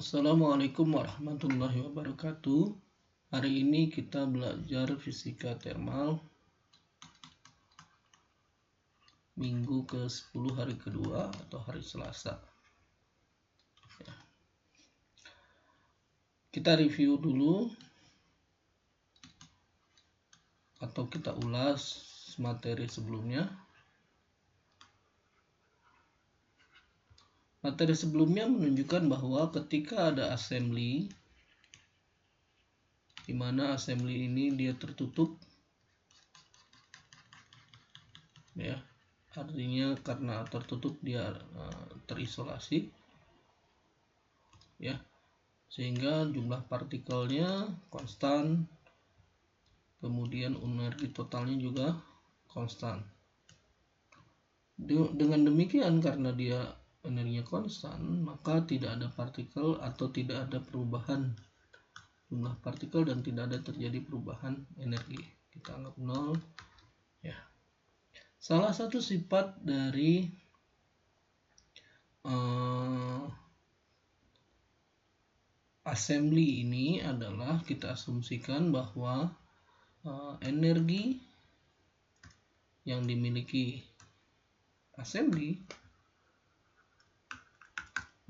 Assalamualaikum warahmatullahi wabarakatuh. Hari ini kita belajar fisika thermal minggu ke-10 hari kedua atau hari Selasa. Kita review dulu atau kita ulas materi sebelumnya. Materi sebelumnya menunjukkan bahwa ketika ada assembly, di mana assembly ini dia tertutup, ya, artinya karena tertutup dia terisolasi, ya, sehingga jumlah partikelnya konstan, kemudian energi totalnya juga konstan. Dengan demikian, karena dia energinya konstan, maka tidak ada partikel atau tidak ada perubahan jumlah partikel dan tidak ada terjadi perubahan energi. Kita anggap 0, ya. Salah satu sifat dari assembly ini adalah kita asumsikan bahwa energi yang dimiliki assembly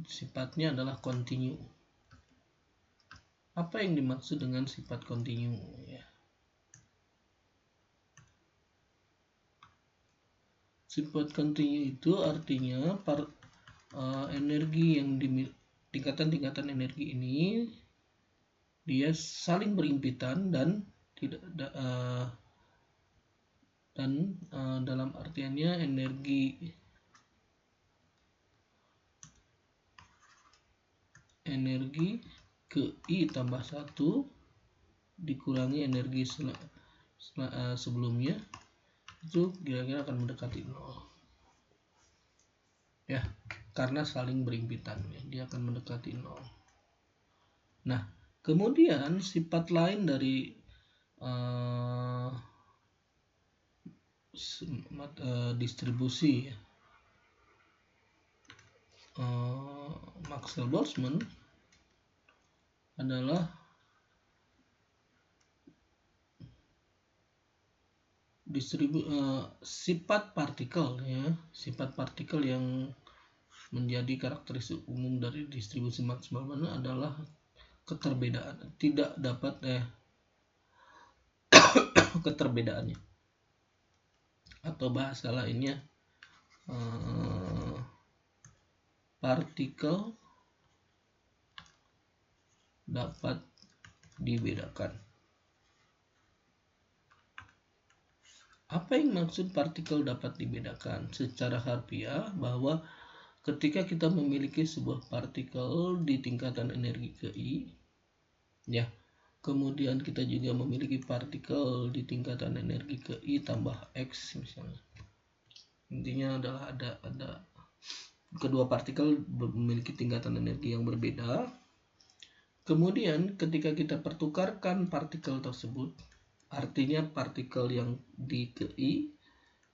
sifatnya adalah kontinu. Apa yang dimaksud dengan sifat kontinu? Ya. Sifat kontinu itu artinya energi yang tingkatan-tingkatan energi ini dia saling berimpitan dan tidak dalam artiannya energi ke I tambah 1 dikurangi energi sebelumnya itu kira-kira akan mendekati 0, ya, karena saling berimpitan, ya, dia akan mendekati 0. Nah, kemudian sifat lain dari distribusi Maxwell-Boltzmann adalah sifat partikel, ya, sifat partikel yang menjadi karakteristik umum dari distribusi Maxwell-Boltzmann adalah keterbedaan, tidak dapat keterbedaannya, atau bahasa lainnya partikel dapat dibedakan. Apa yang maksud partikel dapat dibedakan? Secara harfiah, bahwa ketika kita memiliki sebuah partikel di tingkatan energi ke I, ya, kemudian kita juga memiliki partikel di tingkatan energi ke I tambah X misalnya. Intinya adalah ada kedua partikel memiliki tingkatan energi yang berbeda. Kemudian ketika kita pertukarkan partikel tersebut, artinya partikel yang di ke I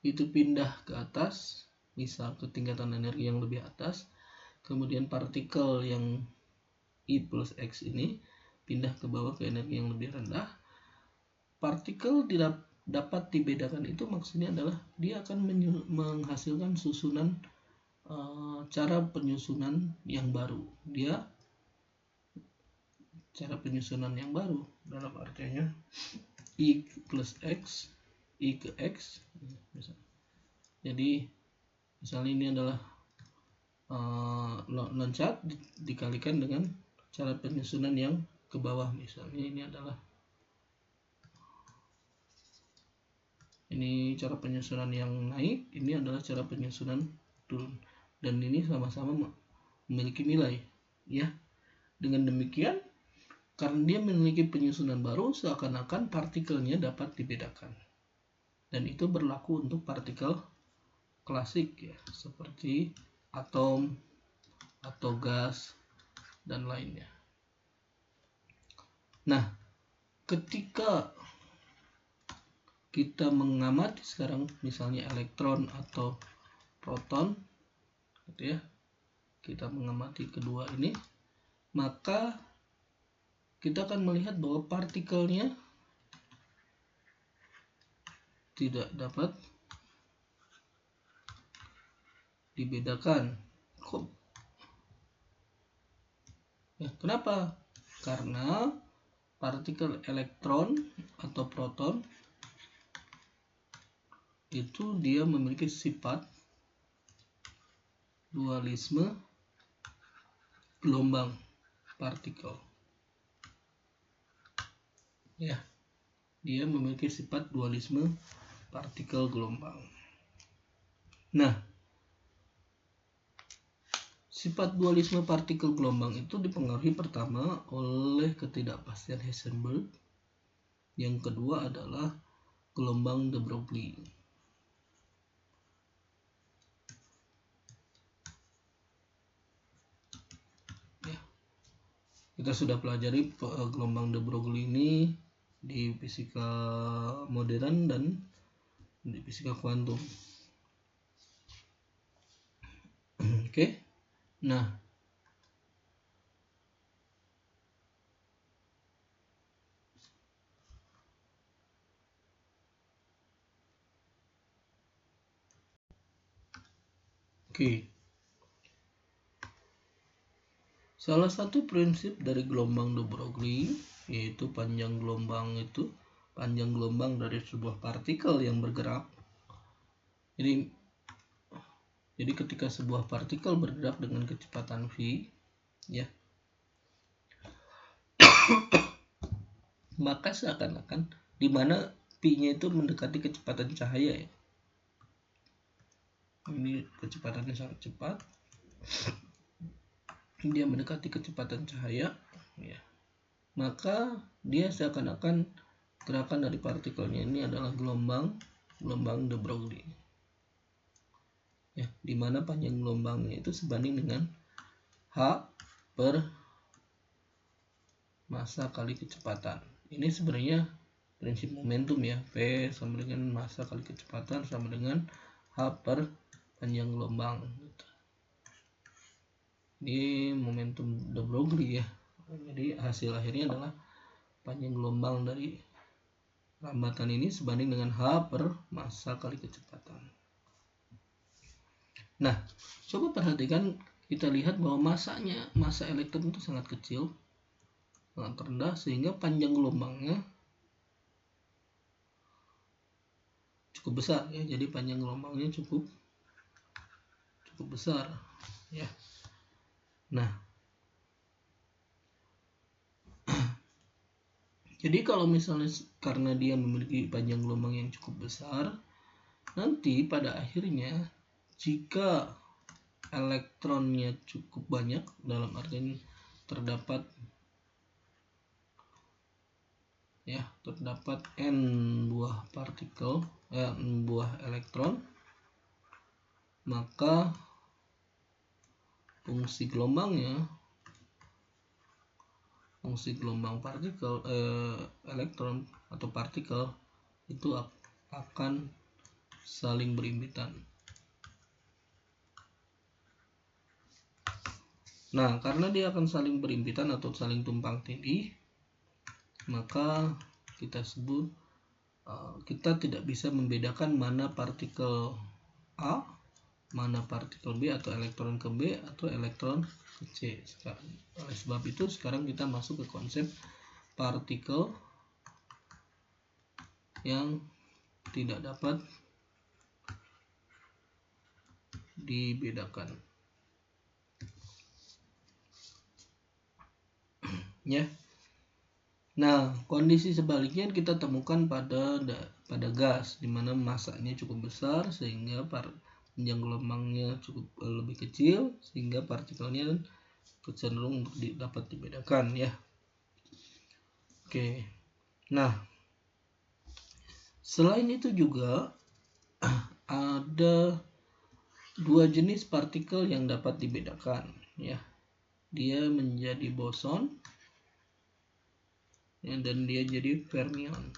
itu pindah ke atas, misal ke tingkatan energi yang lebih atas, kemudian partikel yang I plus X ini pindah ke bawah ke energi yang lebih rendah. Partikel tidak dapat dibedakan itu maksudnya adalah dia akan menghasilkan susunan cara penyusunan yang baru. Cara penyusunan yang baru dalam artinya I plus X, I ke X. Jadi misalnya ini adalah loncat dikalikan dengan cara penyusunan yang ke bawah. Misalnya ini cara penyusunan yang naik, ini adalah cara penyusunan turun, dan ini sama-sama memiliki nilai, ya. Dengan demikian, karena dia memiliki penyusunan baru, seakan-akan partikelnya dapat dibedakan. Dan itu berlaku untuk partikel klasik, ya, seperti atom atau gas dan lainnya. Nah, ketika kita mengamati sekarang misalnya elektron atau proton, gitu ya, kita mengamati kedua ini, maka kita akan melihat bahwa partikelnya tidak dapat dibedakan. Kenapa? Karena partikel elektron atau proton itu dia memiliki sifat dualisme gelombang partikel. Dia memiliki sifat dualisme partikel gelombang. Nah, sifat dualisme partikel gelombang itu dipengaruhi pertama oleh ketidakpastian Heisenberg. Yang kedua adalah gelombang de Broglie. Kita sudah pelajari gelombang de Broglie ini di fisika modern dan di fisika kuantum. Oke. Nah, salah satu prinsip dari gelombang de Broglie yaitu panjang gelombang dari sebuah partikel yang bergerak. Jadi ketika sebuah partikel bergerak dengan kecepatan v, maka seakan-akan di mana p-nya itu mendekati kecepatan cahaya ya. Ini kecepatannya sangat cepat. Dia mendekati kecepatan cahaya, maka dia seakan-akan gerakan dari partikelnya ini adalah gelombang de Broglie. Di mana panjang gelombangnya itu sebanding dengan h per massa kali kecepatan. Ini sebenarnya prinsip momentum ya. P sama dengan massa kali kecepatan sama dengan h per panjang gelombang. Ini momentum de Broglie ya. Jadi hasil akhirnya adalah panjang gelombang dari lambatan ini sebanding dengan h per massa kali kecepatan. Nah, coba perhatikan, kita lihat bahwa massa elektron itu sangat kecil, sangat rendah, sehingga panjang gelombangnya cukup besar ya. Jadi panjang gelombangnya cukup besar ya. Nah, jadi kalau misalnya karena dia memiliki panjang gelombang yang cukup besar, nanti pada akhirnya jika elektronnya cukup banyak, dalam artian terdapat n buah partikel, n buah elektron, maka fungsi gelombang partikel elektron atau partikel itu akan saling berimpitan. Nah, karena dia akan saling berimpitan atau saling tumpang tindih, maka kita tidak bisa membedakan mana partikel A, mana partikel B, atau elektron ke B atau elektron ke C. Oleh sebab itu sekarang kita masuk ke konsep partikel yang tidak dapat dibedakan. Ya. Nah, kondisi sebaliknya kita temukan pada gas, di mana masanya cukup besar sehingga panjang gelombangnya cukup lebih kecil, sehingga partikelnya cenderung untuk dapat dibedakan ya. Oke. Nah, selain itu juga ada dua jenis partikel yang dapat dibedakan ya. Dia menjadi boson dan dia jadi fermion.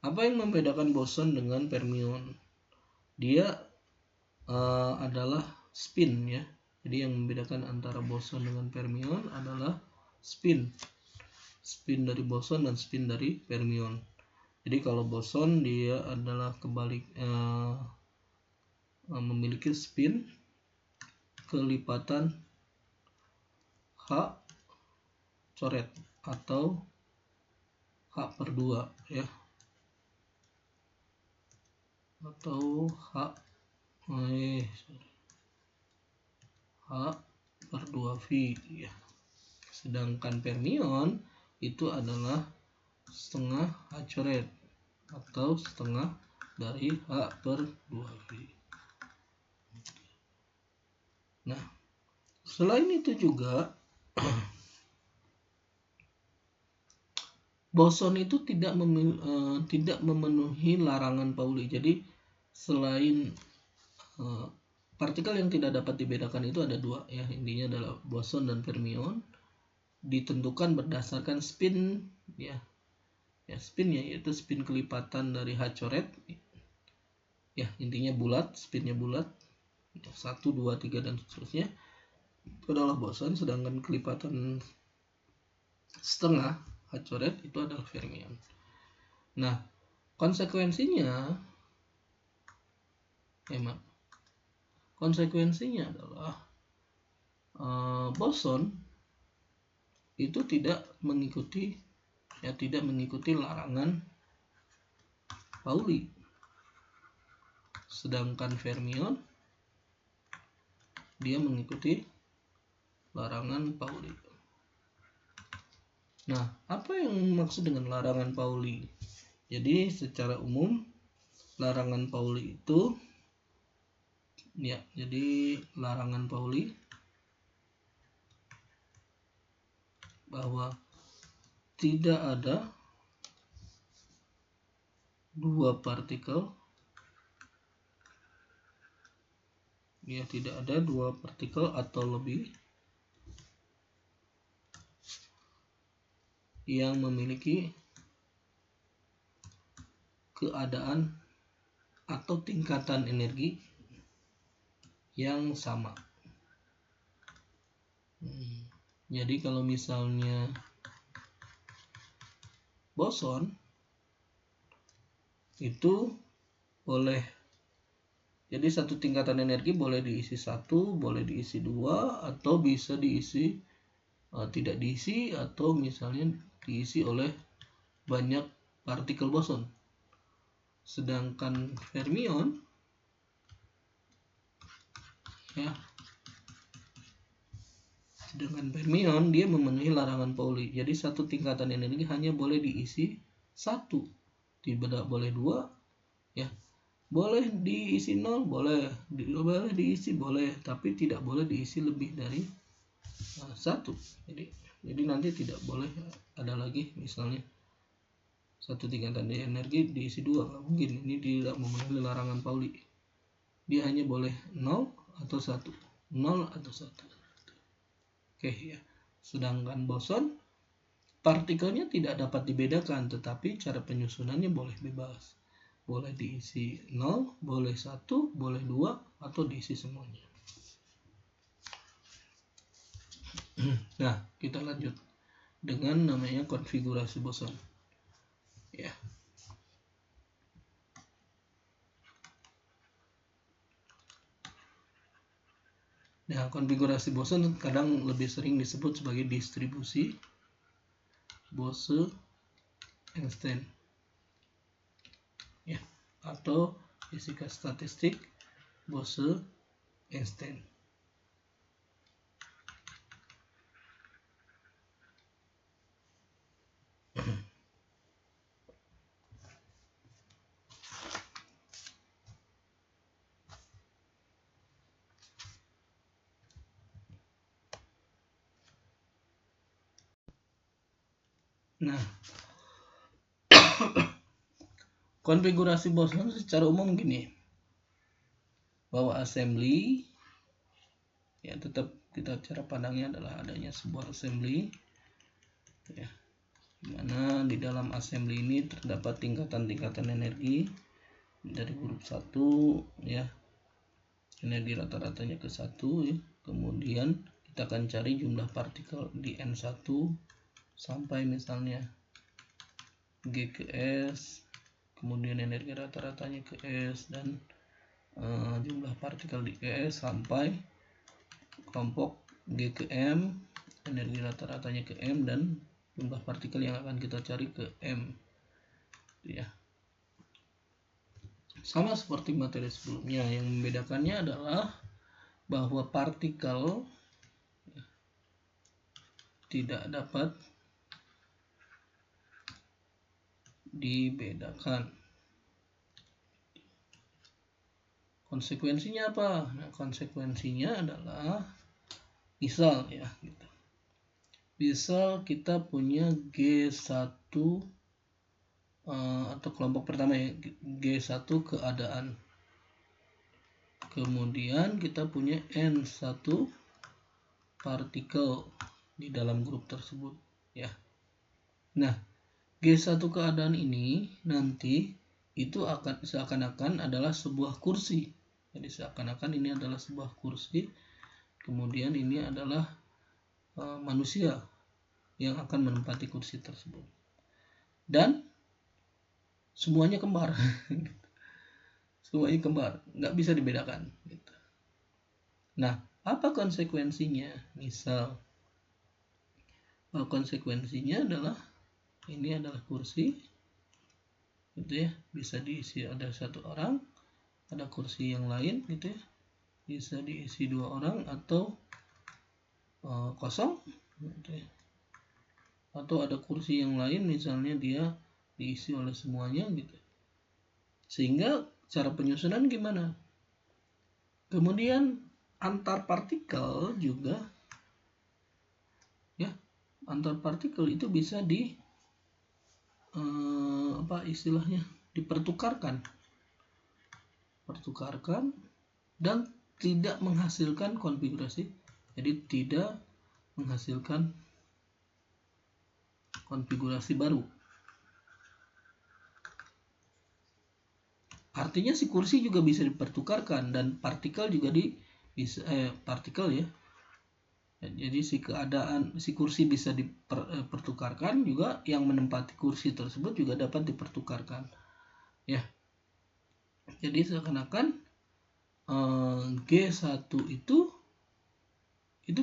Apa yang membedakan boson dengan fermion? Dia adalah spin ya. Jadi yang membedakan antara boson dengan fermion adalah spin dari boson dan spin dari fermion. Jadi kalau boson dia adalah memiliki spin kelipatan H coret atau H/2 ya, atau H/2V ya. Sedangkan fermion itu adalah setengah H coret atau setengah dari H/2V. Nah, selain itu juga boson itu tidak memenuhi larangan Pauli. Jadi selain partikel yang tidak dapat dibedakan itu ada dua ya, intinya adalah boson dan fermion, ditentukan berdasarkan spin ya, spinnya yaitu spin kelipatan dari H coret ya, intinya bulat, spinnya bulat 1, 2, 3 dan seterusnya, itu adalah boson. Sedangkan kelipatan setengah H coret itu adalah fermion. Nah, konsekuensinya adalah boson itu tidak mengikuti larangan Pauli. Sedangkan fermion dia mengikuti larangan Pauli. Nah, apa yang maksud dengan larangan Pauli? Jadi secara umum larangan Pauli itu ya, jadi larangan Pauli bahwa tidak ada dua partikel atau lebih yang memiliki keadaan atau tingkatan energi yang sama. Jadi kalau misalnya boson itu boleh, jadi satu tingkatan energi boleh diisi 1, boleh diisi 2, atau bisa diisi tidak diisi, atau misalnya diisi oleh banyak partikel boson. Sedangkan fermion ya, dia memenuhi larangan Pauli. Jadi satu tingkatan energi hanya boleh diisi 1, tidak boleh 2 ya. Boleh diisi 0, boleh diisi, boleh, tapi tidak boleh diisi lebih dari 1. Jadi nanti tidak boleh ada lagi misalnya satu tingkatan energi diisi 2, nggak mungkin. Ini tidak memenuhi larangan Pauli. Dia hanya boleh 0 atau 1, 0 atau 1. Oke ya. Sedangkan boson partikelnya tidak dapat dibedakan, tetapi cara penyusunannya boleh bebas. Boleh diisi 0, boleh 1, boleh 2, atau diisi semuanya. Nah, kita lanjut dengan namanya konfigurasi boson. Ya. Nah, konfigurasi boson kadang lebih sering disebut sebagai distribusi Bose-Einstein. Ya, atau fisika statistik Bose-Einstein. Nah, konfigurasi boson secara umum gini, bahwa assembly ya, tetap kita cara pandangnya adalah adanya sebuah assembly ya, dimana di dalam assembly ini terdapat tingkatan-tingkatan energi dari huruf 1 ya, energi rata-ratanya ke 1 ya, Kemudian kita akan cari jumlah partikel di N1 sampai misalnya G ke S, kemudian energi rata-ratanya ke S, dan jumlah partikel di S sampai kelompok G ke M, energi rata-ratanya ke M, dan jumlah partikel yang akan kita cari ke M. Ya. Sama seperti materi sebelumnya, yang membedakannya adalah bahwa partikel tidak dapat dibedakan. Konsekuensinya apa? Nah, konsekuensinya adalah misal ya gitu. Misal kita punya G1 atau kelompok pertama ya, G1 keadaan. Kemudian kita punya N1 partikel di dalam grup tersebut ya. Nah, G1 keadaan ini nanti itu akan seakan-akan adalah sebuah kursi. Jadi seakan-akan ini adalah sebuah kursi. Kemudian ini adalah manusia yang akan menempati kursi tersebut. Dan semuanya kembar. Semuanya kembar, nggak bisa dibedakan gitu. Nah, apa konsekuensinya? Misal konsekuensinya adalah ini adalah kursi gitu ya, bisa diisi ada satu orang, ada kursi yang lain gitu ya, bisa diisi dua orang atau kosong gitu ya. Atau ada kursi yang lain misalnya dia diisi oleh semuanya gitu. Sehingga cara penyusunan gimana? Kemudian antar partikel juga ya, antar partikel itu bisa dipertukarkan dan tidak menghasilkan konfigurasi, jadi tidak menghasilkan konfigurasi baru. Artinya si kursi juga bisa dipertukarkan dan partikel juga partikel ya. Jadi si kursi bisa dipertukarkan juga, yang menempati kursi tersebut juga dapat dipertukarkan. Ya. Jadi seakan-akan G1 itu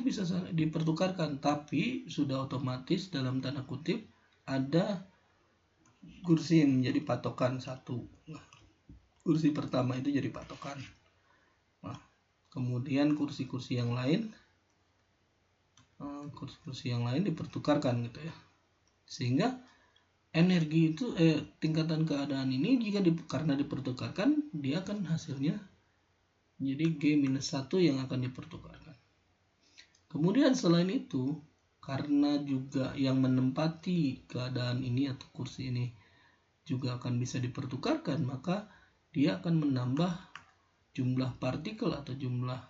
bisa dipertukarkan, tapi sudah otomatis dalam tanda kutip ada kursi yang menjadi patokan satu. Nah, kursi pertama itu jadi patokan. Nah, kemudian kursi-kursi yang lain dipertukarkan gitu ya. Sehingga energi itu tingkatan keadaan ini karena dipertukarkan, dia akan hasilnya jadi G-1 yang akan dipertukarkan. Kemudian selain itu, karena juga yang menempati keadaan ini atau kursi ini juga akan bisa dipertukarkan, maka dia akan menambah jumlah partikel atau jumlah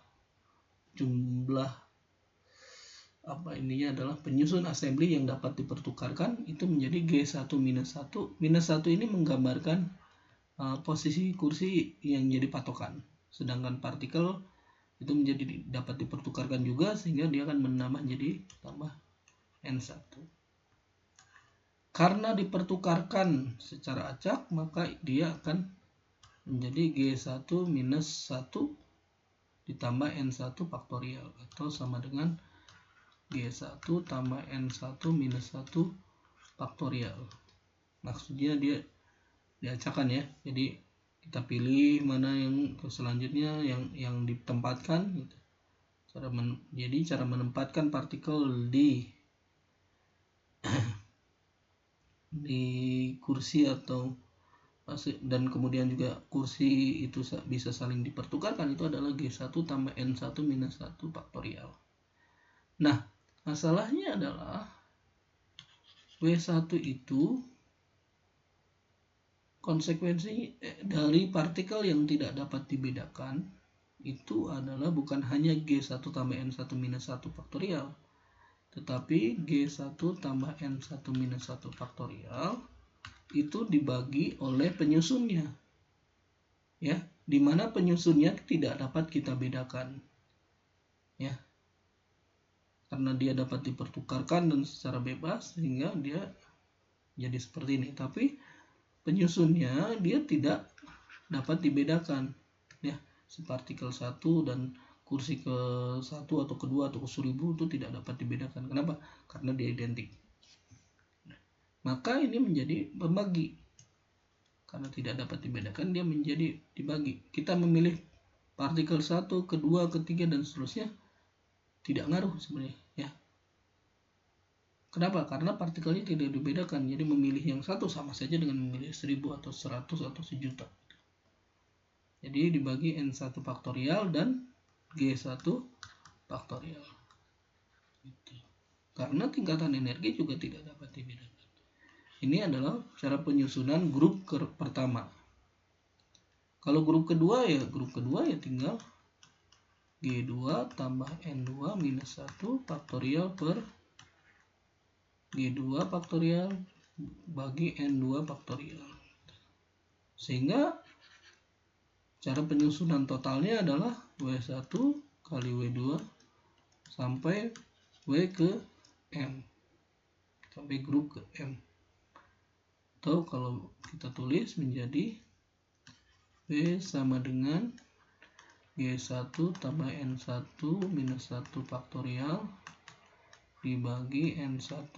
adalah penyusun assembly yang dapat dipertukarkan itu menjadi G1 minus 1. Minus 1 ini menggambarkan posisi kursi yang jadi patokan. Sedangkan partikel itu dapat dipertukarkan juga, sehingga dia akan menambah jadi tambah N1. Karena dipertukarkan secara acak, maka dia akan menjadi G1 minus 1 ditambah N1 faktorial, atau sama dengan G1 tambah N1 minus 1 faktorial. Maksudnya dia diacakkan ya. Jadi kita pilih mana yang selanjutnya yang ditempatkan gitu. Jadi cara menempatkan partikel di kursi atau dan kemudian juga kursi itu bisa saling dipertukarkan, itu adalah G1 tambah N1 minus 1 faktorial. Nah, masalahnya adalah W1 itu konsekuensi dari partikel yang tidak dapat dibedakan itu adalah bukan hanya G1 tambah N1 minus 1 faktorial, tetapi G1 tambah N1 minus 1 faktorial itu dibagi oleh penyusunnya, ya, dimana penyusunnya tidak dapat kita bedakan, ya. karena dia dapat dipertukarkan dan secara bebas sehingga dia jadi seperti ini. Tapi penyusunnya dia tidak dapat dibedakan ya, si partikel 1 dan kursi ke-1 atau kedua atau ke-1000 itu tidak dapat dibedakan. Kenapa? Karena dia identik. Maka ini menjadi pembagi. Karena tidak dapat dibedakan, dia menjadi dibagi. Kita memilih partikel 1, kedua, ketiga, dan seterusnya tidak ngaruh sebenarnya ya. Kenapa? Karena partikelnya tidak dibedakan. Jadi memilih yang satu sama saja dengan memilih 1000 atau 100 atau 1.000.000. Jadi dibagi N1 faktorial dan G1 faktorial. Karena tingkatan energi juga tidak dapat dibedakan. Ini adalah cara penyusunan grup pertama. Kalau grup kedua ya tinggal G2 tambah N2 minus 1 faktorial per G2 faktorial bagi N2 faktorial. Sehingga cara penyusunan totalnya adalah W1 kali W2 sampai W ke M. Sampai grup ke M. Atau kalau kita tulis menjadi W sama dengan G1 tambah N1 minus 1 faktorial dibagi N1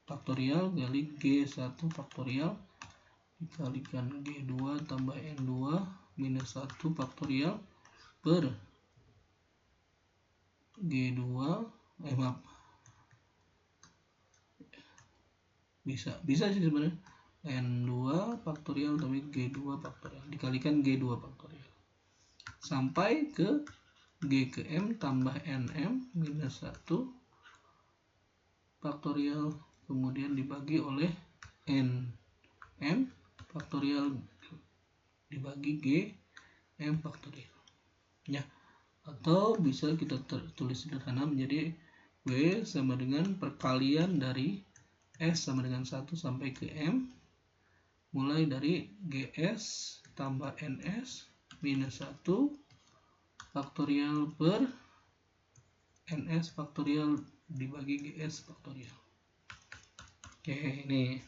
faktorial kali G1 faktorial dikalikan G2 tambah N2 minus 1 faktorial per G2 bisa sih sebenarnya N2 faktorial tapi G2 faktorial dikalikan G2 faktorial sampai ke G ke M tambah NM minus 1 faktorial kemudian dibagi oleh NM faktorial dibagi G M faktorial ya. Atau bisa kita tulis sederhana menjadi W sama dengan perkalian dari S sama dengan 1 sampai ke M mulai dari GS tambah NS minus 1 faktorial per NS faktorial dibagi GS faktorial. Oke, ini.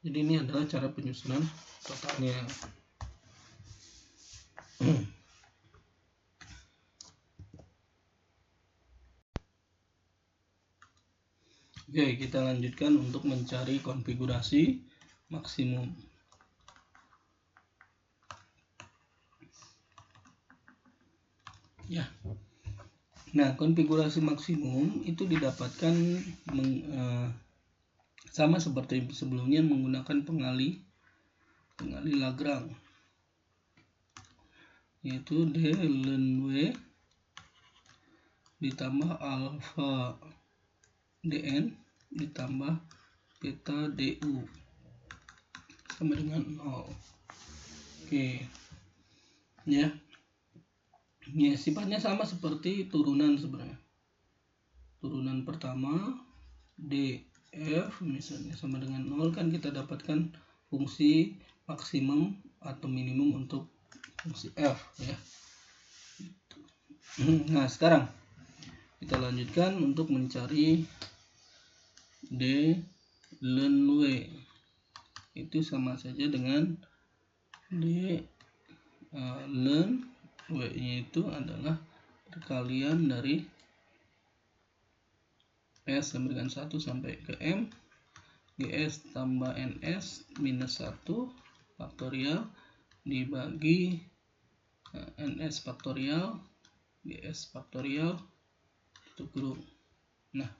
Jadi ini adalah cara penyusunan totalnya. Oke, kita lanjutkan untuk mencari konfigurasi maksimum. Ya. Nah, konfigurasi maksimum itu didapatkan sama seperti sebelumnya menggunakan pengali Lagrange, yaitu D ln W ditambah alpha dn ditambah beta du sama dengan 0. Oke. Ya. Ya, sifatnya sama seperti turunan sebenarnya. Turunan pertama df misalnya sama dengan 0 kan kita dapatkan fungsi maksimum atau minimum untuk fungsi f ya. Nah, sekarang kita lanjutkan untuk mencari D ln W. Itu sama saja dengan D ln W-nya itu adalah perkalian dari S sama dengan 1 sampai ke M GS tambah NS minus 1 faktorial dibagi NS faktorial GS faktorial itu grup. Nah,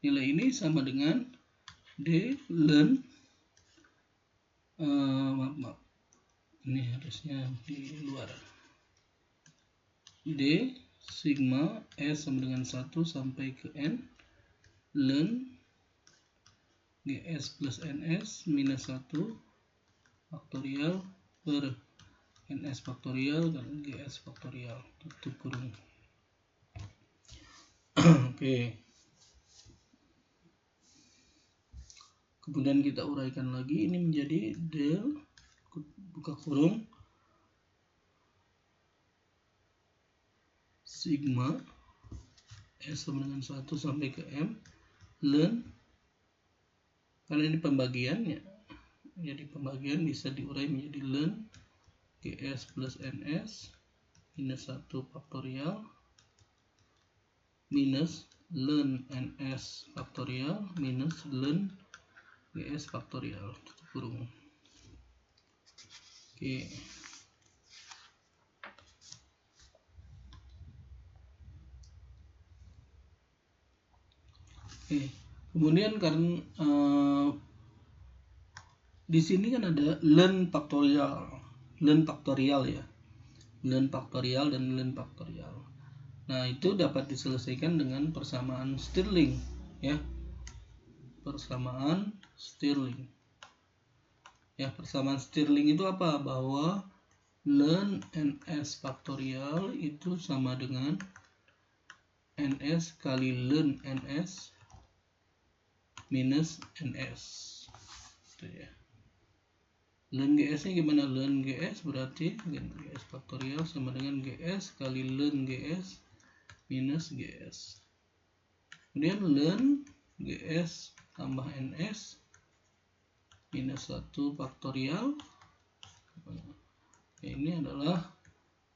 nilai ini sama dengan D ln maaf. Ini harusnya di luar. D sigma S sama dengan 1 sampai ke N ln GS plus NS minus 1 faktorial per NS faktorial dan GS faktorial tutup kurung. Oke. Kemudian kita uraikan lagi, ini menjadi del buka kurung sigma S sama dengan 1 sampai ke M ln, karena ini pembagiannya, jadi pembagian bisa diurai menjadi ln GS plus NS minus 1 faktorial minus ln NS faktorial minus ln GS faktorial tutup kurung. Oke. Kemudian karena di sini kan ada ln faktorial ya, ln faktorial dan ln faktorial. Nah, itu dapat diselesaikan dengan persamaan Stirling ya. Persamaan Stirling. Ya, persamaan Stirling itu apa? Bahwa ln NS faktorial itu sama dengan NS kali ln NS minus NS. Itu ya. Ln GS nya gimana? Ln GS berarti GS faktorial sama dengan GS kali ln GS minus GS. Kemudian ln GS tambah NS minus 1 faktorial. Ini adalah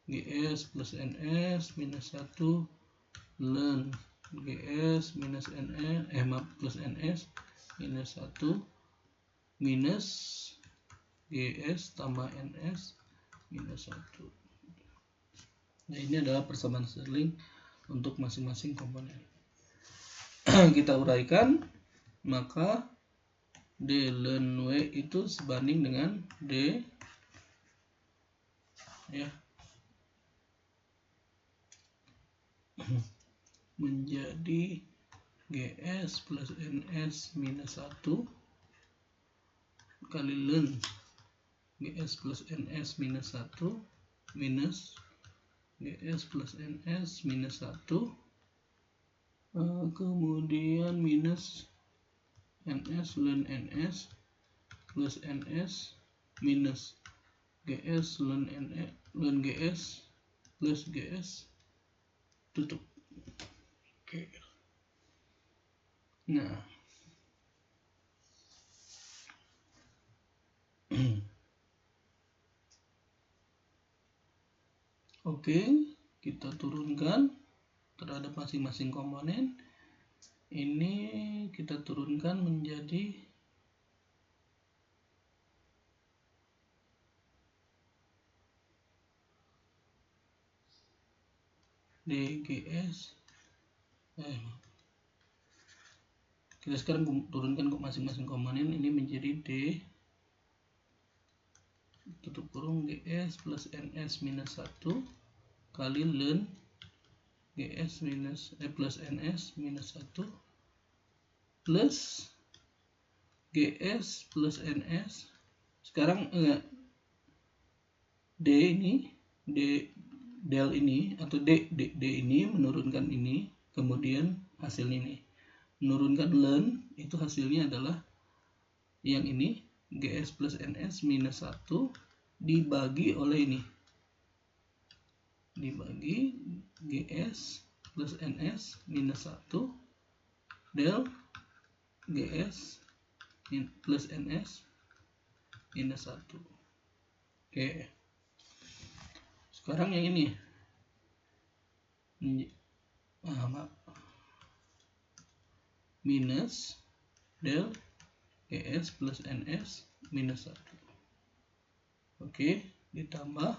GS plus NS minus 1 ln GS minus NS plus NS minus 1 minus GS tambah NS minus 1. Nah, ini adalah persamaan Stirling untuk masing-masing komponen. Kita uraikan, maka D ln W itu sebanding dengan D ya, menjadi GS plus NS minus 1 kali ln GS plus NS minus 1 minus GS plus NS minus 1 kemudian minus NS ln NS plus NS minus GS ln NS ln GS plus GS tutup. Oke. Nah, oke, kita turunkan terhadap masing-masing komponen. Ini kita turunkan menjadi DGS. Kita sekarang turunkan ke masing-masing komponen. Ini menjadi D tutup kurung GS plus NS minus 1 kali ln GS minus plus NS minus 1 plus GS plus NS. Sekarang D ini del ini atau D ini menurunkan ini, kemudian hasil ini menurunkan ln, itu hasilnya adalah yang ini GS plus NS minus 1 dibagi oleh ini, dibagi GS plus NS minus 1 del GS plus NS minus 1. Oke. Sekarang yang ini minus del GS plus NS minus 1. Oke, ditambah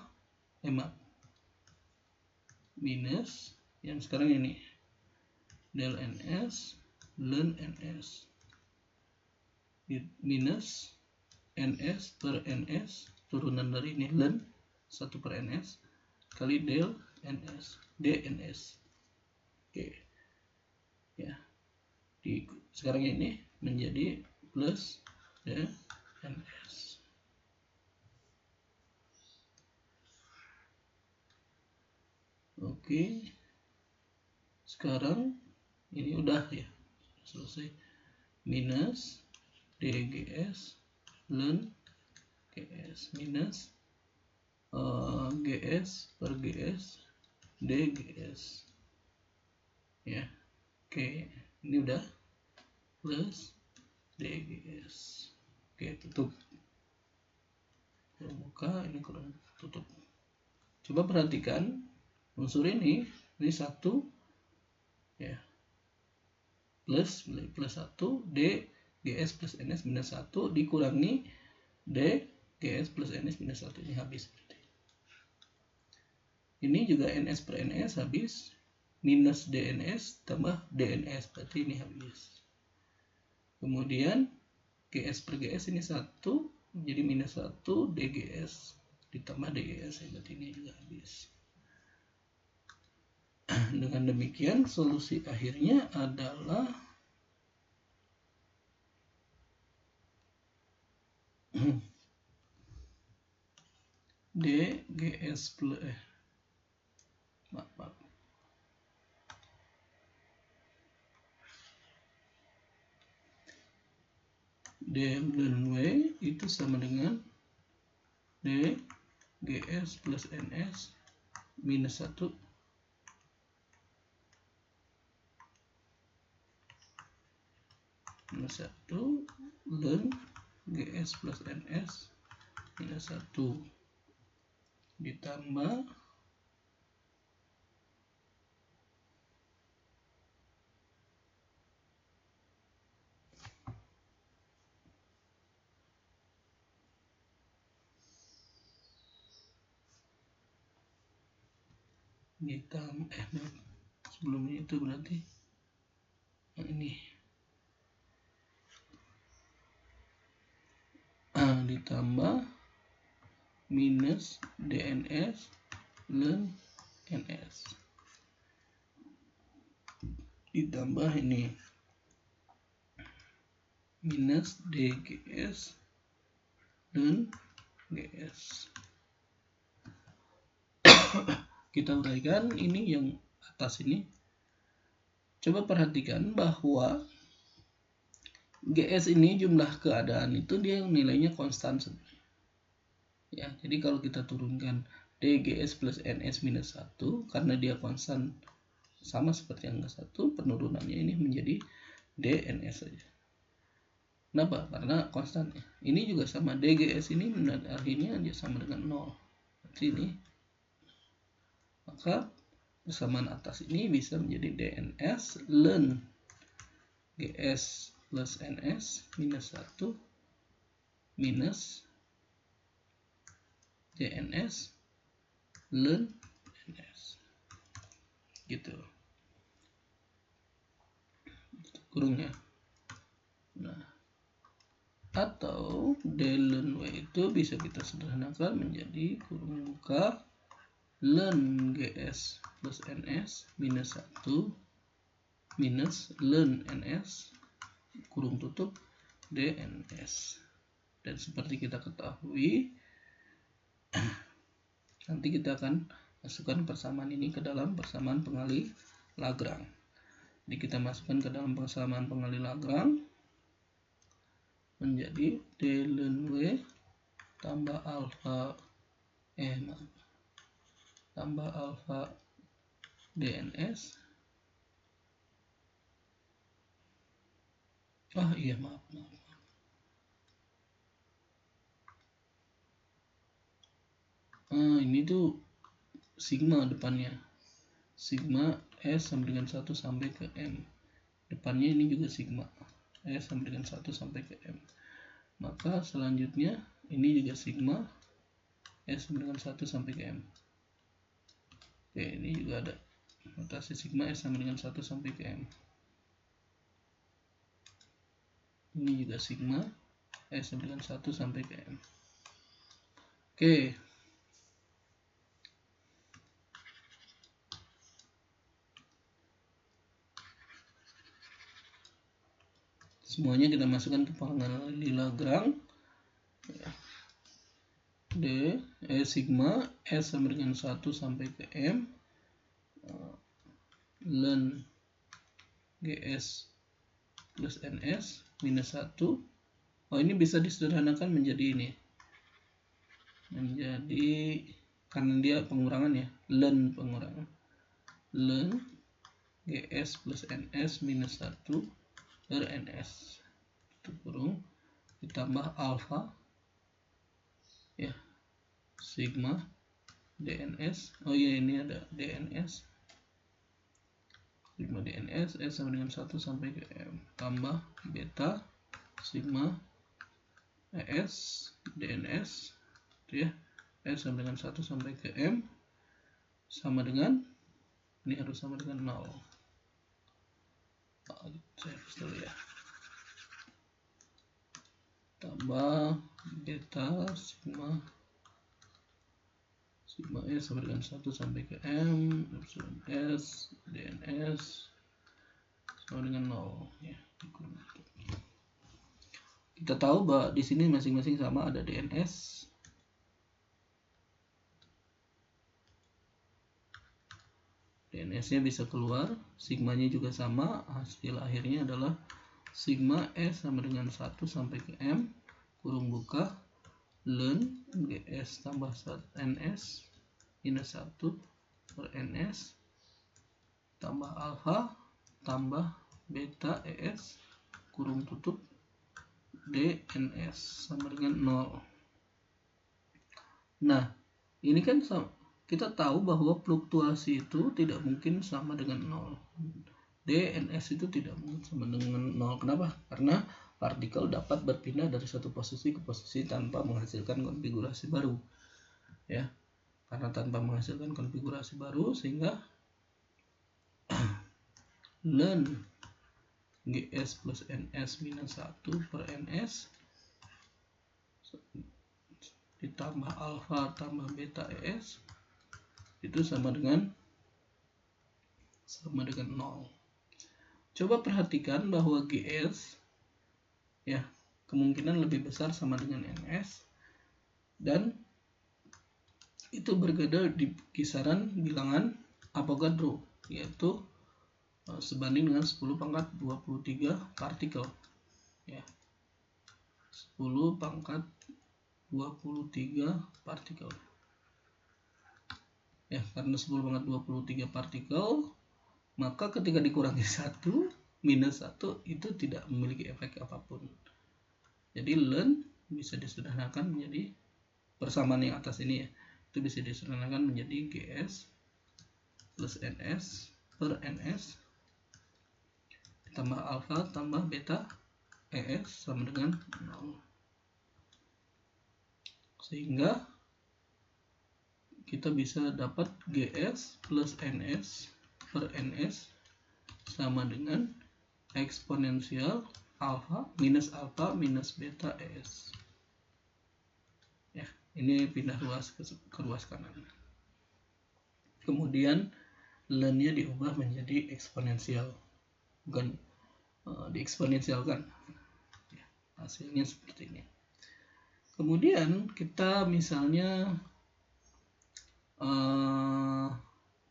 minus yang sekarang ini del NS ln NS minus NS per NS, turunan dari ini ln 1 per NS kali del NS DNS. Oke. Ya. Sekarang ini menjadi plus DNS. Oke. Sekarang ini udah ya, selesai. Minus DGS ln GS minus GS per GS DGS ya. Oke, ini udah plus DGS. Oke, tutup. Buka, ini kurang tutup. Coba perhatikan unsur ini satu ya, plus 1 D GS plus NS minus 1 dikurangi D GS plus NS minus 1, ini habis berarti. Ini juga NS per NS habis, minus DNS tambah DNS, berarti ini habis. Kemudian GS per GS ini 1, jadi minus 1 DGS ditambah DGS, berarti ini juga habis. Dengan demikian solusi akhirnya adalah DGS plus maaf. D dan W itu sama dengan D GS plus NS minus 1 ln GS plus NS minus 1 ditambah sebelumnya itu berarti ini ditambah minus DNS ln NS ditambah ini minus DGS ln GS. Kita uraikan ini yang atas ini. Coba perhatikan bahwa GS ini jumlah keadaan itu dia nilainya konstan sebenarnya. Ya, jadi kalau kita turunkan DGS plus NS minus 1 karena dia konstan sama seperti angka 1, penurunannya ini menjadi DNS saja. Kenapa? Karena konstan. Ini juga sama, DGS ini akhirnya dia sama dengan 0. Berarti ini, maka persamaan atas ini bisa menjadi DNS ln GS plus NS minus 1 minus DNS ln NS. Gitu. Kurungnya. Nah, atau D ln W itu bisa kita sederhanakan menjadi kurung buka ln GS plus NS minus 1 minus ln NS kurung tutup DNS. Dan seperti kita ketahui, nanti kita akan masukkan persamaan ini ke dalam persamaan pengali Lagrange. Jadi kita masukkan ke dalam persamaan pengali Lagrange menjadi D ln W tambah alfa tambah alfa DNS. Maaf. Ini tuh sigma depannya. Sigma S sama dengan 1 sampai ke M. Depannya ini juga sigma S sama dengan 1 sampai ke M. Maka selanjutnya ini juga sigma S sama dengan 1 sampai ke M. Oke, ini juga ada notasi sigma S sama dengan 1 sampai ke M. Ini juga sigma S sama dengan 1 sampai ke M. Oke. Semuanya kita masukkan ke pengali Lagrange. D sigma S sama dengan 1 sampai ke M ln GS plus NS minus 1. Ini bisa disederhanakan menjadi ini. Menjadi, karena dia pengurangan ya, ln pengurangan. Ln GS plus NS minus 1 per NS tutup kurung ditambah alfa ya sigma DNS. Oh iya, ini ada DNS. Sigma DNS S sama dengan 1 sampai ke M tambah beta sigma ES DNS itu ya, S sama dengan 1 sampai ke M sama dengan, ini harus sama dengan 0. Saya hapus dulu ya. Tambah beta sigma S sama dengan 1 sampai ke M epsilon S DNS sama dengan 0 ya. Kita tahu bahwa di sini masing-masing sama ada DNS. DNS-nya bisa keluar, sigmanya juga sama, hasil akhirnya adalah sigma S sama dengan 1 sampai ke M kurung buka ln GS tambah NS minus 1 per NS tambah alpha tambah beta ES kurung tutup DNS sama dengan 0. Nah, ini kan kita tahu bahwa fluktuasi itu tidak mungkin sama dengan 0. DNS itu tidak mungkin sama dengan 0. Kenapa? Karena partikel dapat berpindah dari satu posisi ke posisi tanpa menghasilkan konfigurasi baru. Ya. Karena tanpa menghasilkan konfigurasi baru sehingga ln GS plus NS minus 1 per NS ditambah alfa tambah beta ES itu sama dengan 0. Coba perhatikan bahwa GS ya kemungkinan lebih besar sama dengan NS dan itu berada di kisaran bilangan Avogadro yaitu sebanding dengan 10 pangkat 23 partikel ya. 10 pangkat 23 partikel ya, karena 10 pangkat 23 partikel maka ketika dikurangi 1 minus 1 itu tidak memiliki efek apapun. Jadi ln bisa disederhanakan menjadi persamaan yang atas ini ya, itu bisa disederhanakan menjadi GS plus NS per NS tambah alfa tambah beta ES sama dengan 0. Sehingga kita bisa dapat GS plus NS per NS sama dengan eksponensial alfa minus beta ES. Ya, ini pindah ruas ke ruas kanan. Kemudian ln-nya diubah menjadi eksponensial. Bukan dieksponensialkan ya, hasilnya seperti ini. Kemudian kita misalnya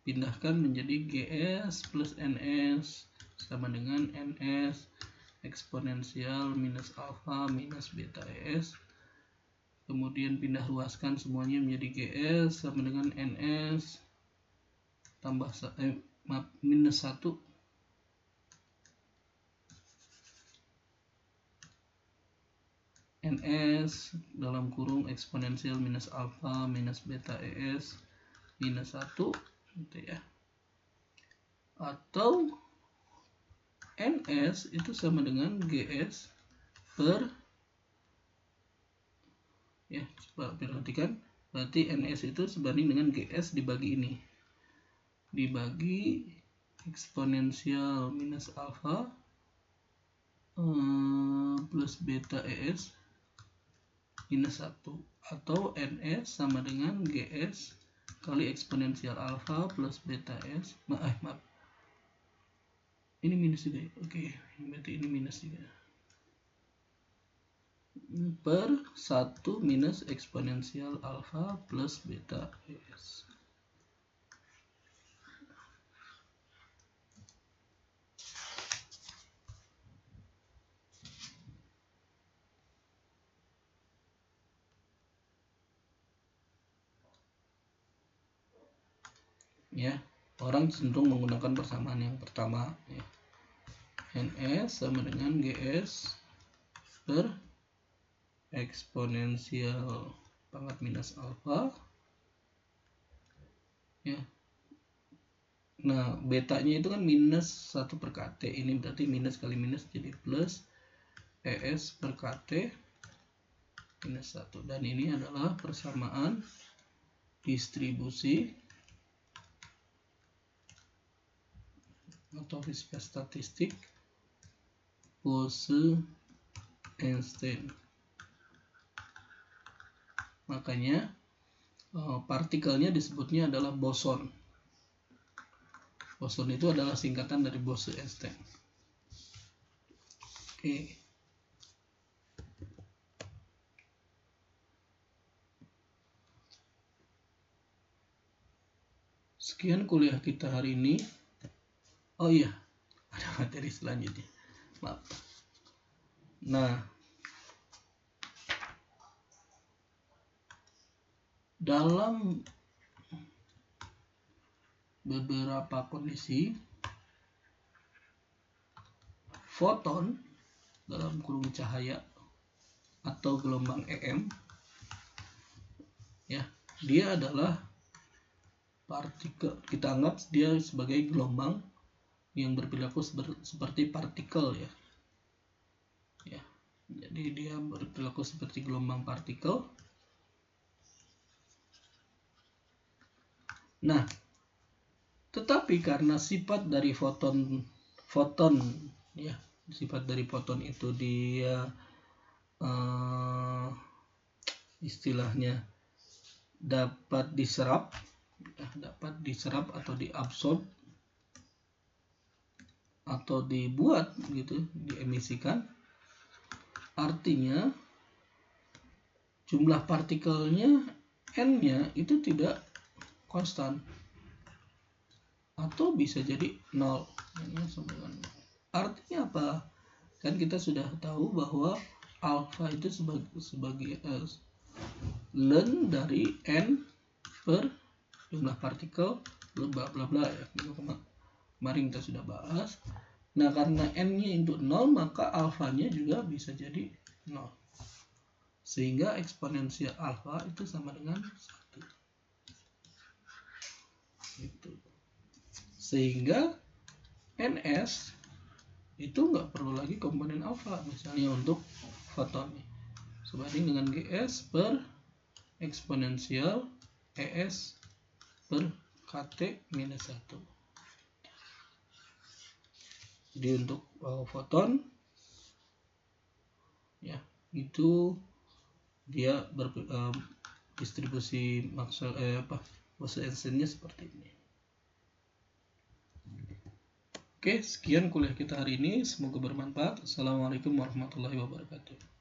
pindahkan menjadi GS plus NS sama dengan NS eksponensial minus alfa minus beta ES. Kemudian pindah ruaskan semuanya menjadi GS sama dengan NS tambah minus 1 NS dalam kurung eksponensial minus alfa minus beta ES minus 1 gitu ya. Atau NS itu sama dengan GS per ya, coba perhatikan, berarti NS itu sebanding dengan GS dibagi ini. Dibagi eksponensial minus alfa plus beta ES minus 1 atau NS sama dengan GS kali eksponensial alfa plus beta S maaf ini minus juga ya. Oke, berarti ini minus juga per 1 minus eksponensial alfa plus beta S. Ya, orang cenderung menggunakan persamaan yang pertama ya. NS sama dengan GS per eksponensial pangkat minus alfa ya. Nah, betanya itu kan minus 1 per KT. Ini berarti minus kali minus jadi plus ES per KT minus 1. Dan ini adalah persamaan distribusi atau fisika statistik Bose-Einstein. Makanya partikelnya disebutnya adalah boson. Boson itu adalah singkatan dari Bose-Einstein. Oke. Sekian kuliah kita hari ini. Oh iya, ada materi selanjutnya. Maaf. Nah, dalam beberapa kondisi, foton dalam kurung cahaya atau gelombang EM ya, dia adalah partikel. Kita anggap dia sebagai gelombang yang berperilaku seperti partikel ya. Ya. Jadi dia berperilaku seperti gelombang partikel. Nah, tetapi karena sifat dari foton ya, sifat dari foton itu dia istilahnya dapat diserap atau diabsorb atau dibuat gitu, diemisikan. Artinya jumlah partikelnya n-nya itu tidak konstan atau bisa jadi 0. Artinya apa? Kan kita sudah tahu bahwa alfa itu sebagai ln dari n per jumlah partikel bla bla bla ya. Kemarin kita sudah bahas. Nah, karena n-nya itu 0, maka alfanya juga bisa jadi 0. Sehingga eksponensial alfa itu sama dengan 1. Gitu. Sehingga ns itu nggak perlu lagi komponen alfa, misalnya untuk fotonnya, sebanding dengan GS per eksponensial ES per KT minus 1. Jadi untuk foton ya, itu dia distribusi Bose-Einstein-nya seperti ini. Oke, sekian kuliah kita hari ini. Semoga bermanfaat. Assalamualaikum warahmatullahi wabarakatuh.